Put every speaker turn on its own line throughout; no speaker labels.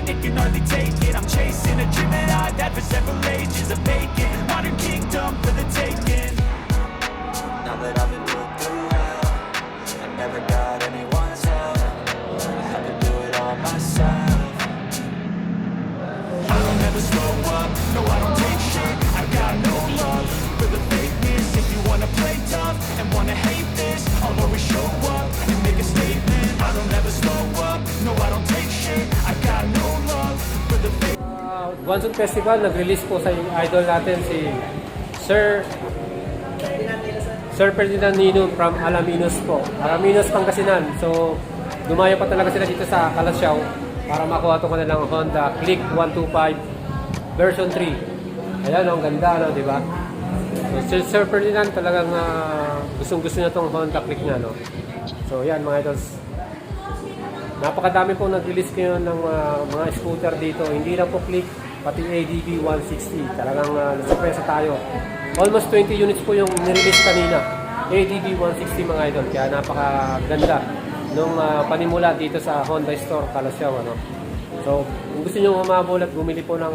and it can hardly take it. I'm chasing a dream that I've had for several ages. A vacant modern kingdom for the taking. Now that I've been put through hell, I never got anyone's help. I had to do it all myself. I don't ever slow up, no I don't take shit. I've got no love for the fakeness. If you wanna play tough and wanna hate this, I'll always show up and make a statement. I don't ever slow up, no I don't take shit. I've got no love for the fake.
Guanzon Festival, nag-release po sa idol natin si Sir Ferdinand Nino from Alaminos po. Alaminos, Pangasinan. So, dumayo pa talaga sila dito sa Kalasyaw para makuha ito kanilang Honda Click 125 version 3. Ayan, ang ganda, no, di ba? So, Sir Ferdinand talagang gustong-gusto niya itong Honda Click niya, no? So, yan mga idols. Napakadami pong nag-release kayo ng mga scooter dito. Hindi lang po Click, pati ADB 160. Talagang surpresa tayo. Almost 20 units po yung nirelease kanina. ADB 160 mga idol. Kaya napakaganda nung panimula dito sa Honda Store, Kalasyaw. Ano? So, kung gusto nyo umabol at bumili po ng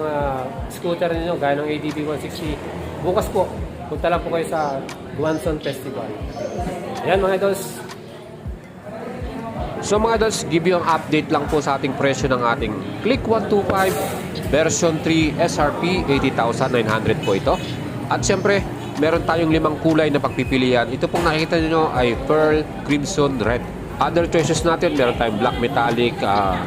scooter ninyo, gaya ng ADB 160, bukas po, punta lang po kayo sa Guanzon Festival. Ayan mga idols. So mga idols, give you ang update lang po sa ating presyo ng ating Click 125 version 3 SRP, 80,900 po ito. At syempre, meron tayong 5 kulay na pagpipilian. Ito pong nakikita nyo ay Pearl, Crimson, Red. Other choices natin, meron tayong Black Metallic,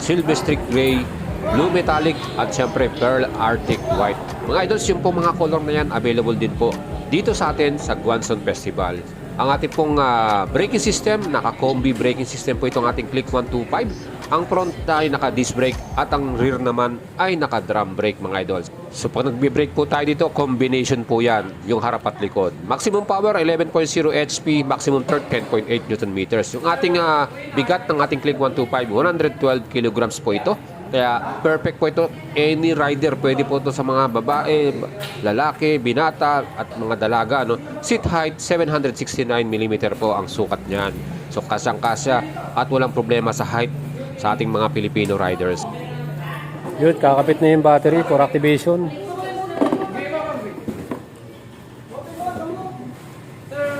Silver Streak Gray, Blue Metallic, at syempre Pearl Arctic White. Mga idols, yung pong mga color na yan, available din po dito sa atin sa Guanzon Festival. Ang ating pong braking system, naka-combi braking system po itong ating Click 125. Ang front ay naka-disc brake at ang rear naman ay naka-drum brake mga idols. So pag nagbe-brake po tayo dito, combination po yan, yung harap at likod. Maximum power 11.0 HP, maximum torque 10.8 Nm. Yung ating bigat ng ating Click 125, 112 kilograms po ito. Kaya perfect po ito, any rider, pwede po ito sa mga babae, lalaki, binata at mga dalaga. No? Seat height 769 mm po ang sukat niyan. So kasyang-kasya at walang problema sa height sa ating mga Filipino riders. Yun, kakapit na yung battery for activation.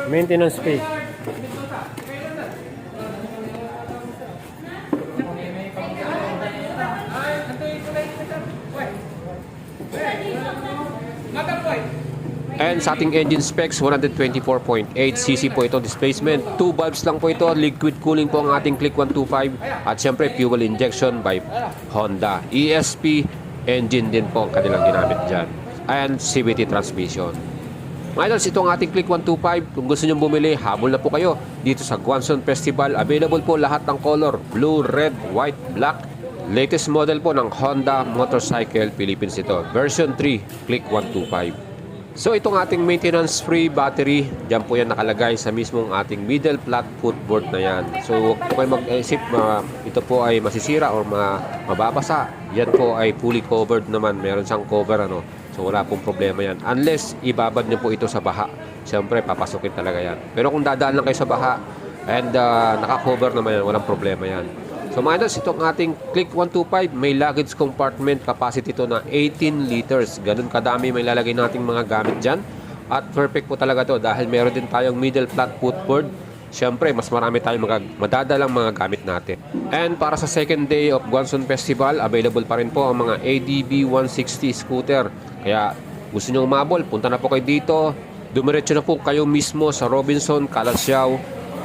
Maintenance fee. And sa ating engine specs, 124.8cc po itong displacement. 2 valves lang po ito. Liquid cooling po ang ating Click 125. At syempre, fuel injection by Honda. ESP engine din po ang kanilang ginamit dyan. And CVT transmission. Mga idols, ito ang ating Click 125. Kung gusto nyo bumili, habol na po kayo dito sa Guanzon Festival. Available po lahat ng color. Blue, red, white, black. Latest model po ng Honda Motorcycle Philippines ito. Version 3, Click 125. So itong ating maintenance-free battery, dyan po yan nakalagay sa mismong ating middle flat footboard na yan. So kung kayo mag-isip ito po ay masisira or mababasa, yan po ay fully covered naman. Meron siyang cover ano. So wala pong problema yan. Unless ibabad niyo po ito sa baha. Siyempre papasukin talaga yan. Pero kung dadaan lang kayo sa baha and naka-cover naman yan, walang problema yan. So mga idols, itong ating Click 125, may luggage compartment capacity to na 18 liters. Ganun kadami may lalagay nating mga gamit dyan. At perfect po talaga to dahil meron din tayong middle flat footboard. Siyempre, mas marami tayong madadalang mga gamit natin. And para sa second day of Guanzon Festival, available pa rin po ang mga ADB 160 scooter. Kaya gusto nyo umabol, punta na po kayo dito. Dumiretso na po kayo mismo sa Robinson, Kalasyaw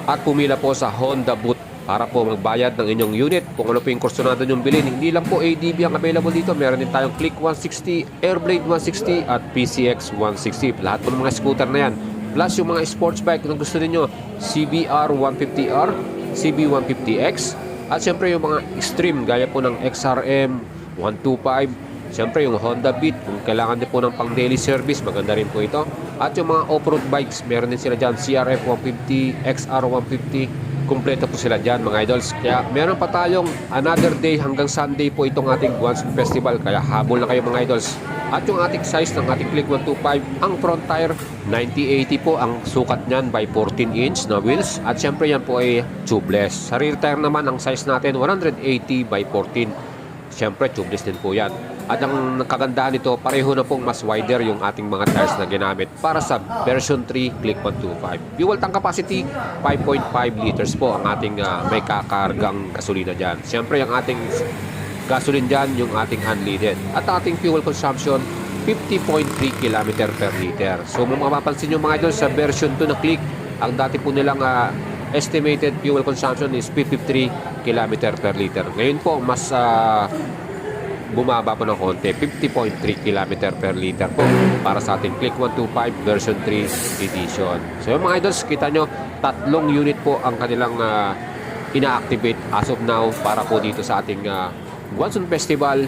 at pumila po sa Honda booth para po magbayad ng inyong unit. Kung ano po yung kursunado nyong bilhin. Hindi lang po ADB ang available dito. Meron din tayong Click 160, Airblade 160 at PCX 160. Lahat po ng mga scooter na yan. Plus yung mga sports bike kung gusto niyo, CBR 150R, CB 150X at syempre yung mga extreme gaya po ng XRM 125. Siyempre yung Honda Beat, kung kailangan din po ng pang daily service, maganda rin po ito. At yung mga off-road bikes, meron din sila dyan, CRF 150, XR 150. Kumpleto po sila dyan mga idols. Kaya meron pa tayong another day hanggang Sunday po itong ating Guanzon Festival. Kaya habol na kayo mga idols. At yung ating size ng ating Click 125, ang front tire 9080 po ang sukat nyan by 14 inch na wheels. At syempre yan po ay tubeless. Sa rear tire naman ang size natin 180 by 14. Siyempre, tubeless din po yan. At ang kagandahan nito, pareho na pong mas wider yung ating mga tires na ginamit para sa version 3 Click 125. Fuel tank capacity, 5.5 liters po ang ating may kakargang gasolina dyan. Siyempre, ang ating gasoline dyan, yung ating unleaded. At ating fuel consumption, 50.3 km per liter. So, mapapansin nyo mga idol, sa version 2 na Click, ang dati po nilang estimated fuel consumption is 53 km per liter. Ngayon po, mas bumaba po ng konti, 50.3 km per liter po para sa ating Click 125 version 3 edition. So yung mga idols, kita nyo, 3 unit po ang kanilang ina-activate as of now para po dito sa ating Guangzhou Festival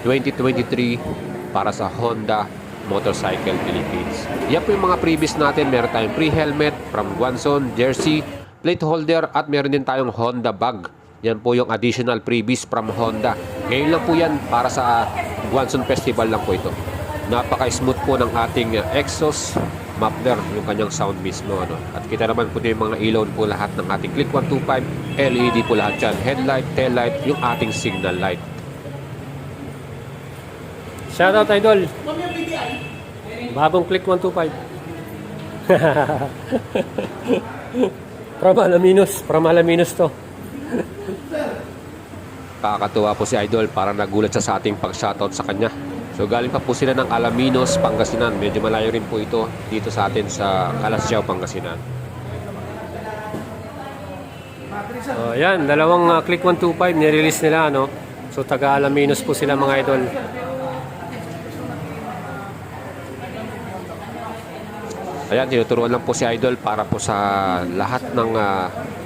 2023 para sa Honda Motorcycle Philippines. Yan po yung mga previous natin. Meron tayong pre-helmet from Guangzhou, jersey, plate holder, at meron din tayong Honda bag. Yan po yung additional freebies from Honda. Ngayon lang po yan para sa Guangzhou Festival lang po ito. Napaka-smooth po ng ating exhaust muffler, yung kanyang sound mismo. At kita naman po yung mga ilaw po lahat ng ating Click 125. LED po lahat yan. Headlight, taillight, yung ating signal light.
Shoutout idol. Bagong Click 125. From Alaminos to.
Kakatuwa po si Idol, para nagulat siya sa ating pag-shoutout sa kanya. So galing pa po sila ng Alaminos, Pangasinan. Medyo malayo rin po ito dito sa atin sa Calasiao, Pangasinan.
Yan, dalawang Click 125 nirelease nila, no? So taga Alaminos po sila mga idol.
Ayan, tinuturuan lang po si Idol para po sa lahat ng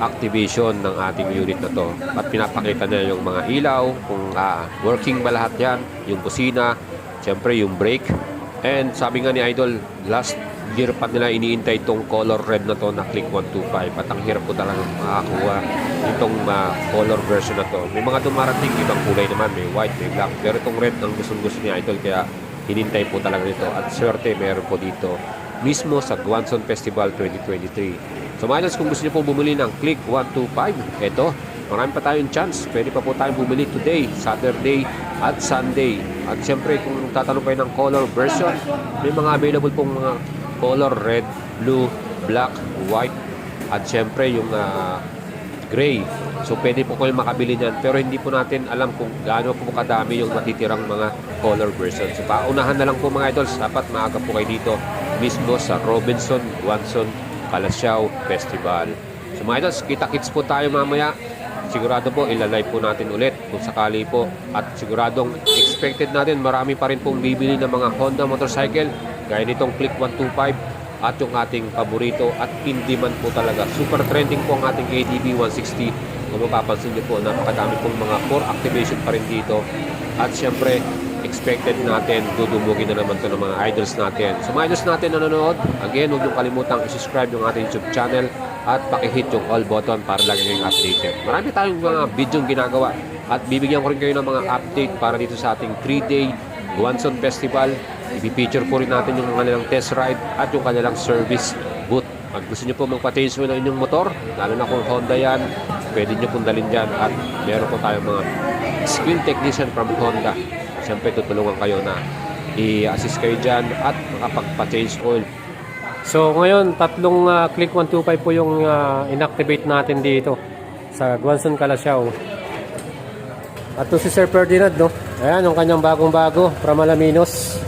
activation ng ating unit na to. At pinapakita niya yung mga ilaw, kung working ba lahat yan, yung busina, siyempre yung brake. And sabi nga ni Idol, last year pa nila iniintay itong color red na to na Click 125. At ang hirap po talaga makakuha itong color version na to. May mga dumarating ibang kulay naman, may white, may black. Pero itong red ang gusto ni Idol, kaya hinintay po talaga nito. At swerte meron po dito mismo sa Guangzhou Festival 2023. So mga idols, kung gusto niyo po bumili ng Click 125, eto, marami pa tayong chance. Pwede pa po tayong bumili today, Saturday at Sunday. At siyempre, kung tatanong kayo ng color version, may mga available pong mga color red, blue, black, white, at siyempre yung gray. So pwede po kayo makabili niyan, pero hindi po natin alam kung gaano po kadami yung matitirang mga color version. So paunahan na lang po mga idols, dapat maaga po kayo dito mismo sa Robinson Guangzhou Calasiao Festival. So mga idols, kita-kits po tayo mamaya. Sigurado po ilalive po natin ulit kung sakali po, at siguradong expected natin marami pa rin pong bibili ng mga Honda motorcycle gaya nitong Click 125 at yung ating paborito at in demand po talaga. Super trending po ang ating ADB 160. Kung mapapansin niyo po, napakadami pong mga core activation pa rin dito. At syempre, expected natin, dudumugin na naman ito ng mga idols natin. So mga idols natin na nanonood, again, huwag niyong kalimutang i-subscribe yung ating YouTube channel at pakihit yung all button para lagi kayong updated. Marami tayong mga video ginagawa at bibigyan ko rin kayo ng mga update para dito sa ating 3-day Guangzhou Festival. I-feature po rin natin yung kanilang test ride at yung kanilang service booth. Pag gusto nyo po magpa-change mo ng inyong motor, lalo na kung Honda yan, pwede nyo pong dalhin dyan. At meron po tayong mga skill technician from Honda. Siyempre tutulungan kayo na i-assist kayo dyan at makapagpa-change oil.
So ngayon, tatlong Click 125 po yung inactivate natin dito sa Guangzhou Calasiao. At to si Sir Ferdinand, no? Ayan, yung kanyang bagong-bago from Alaminos.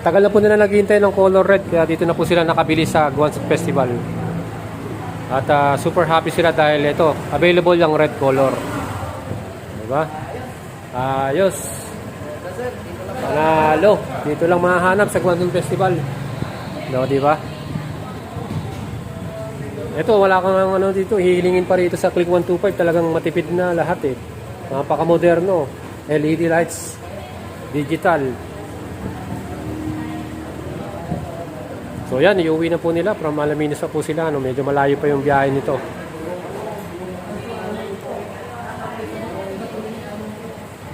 Tagal na po nila naghihintay ng color red, kaya dito na po sila nakabili sa Guangzhou Festival. At super happy sila dahil ito, available yung red color. Diba? Ayos. Panalo. Dito lang mahanap sa Guangzhou Festival. No, diba? Ito, wala kang ano dito, hihilingin pa rito sa Click 125. Talagang matipid na lahat eh. Napaka-moderno. LED lights, digital. So yan, iuwi na po nila from Alaminos na po sila, no? Medyo malayo pa yung biyahe nito.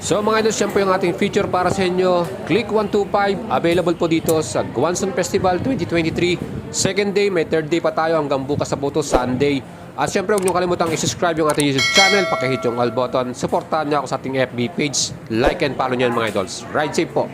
So mga idol, siyempre yung ating feature para sa inyo, Click 125, available po dito sa Guanson Festival 2023. Second day, may third day pa tayo hanggang bukas sa buto, Sunday. At siyempre huwag niyo kalimutang i-subscribe yung ating YouTube channel, pakihit yung all button, supportahan niyo ako sa ating FB page, like and follow niyo mga idols. Ride safe po!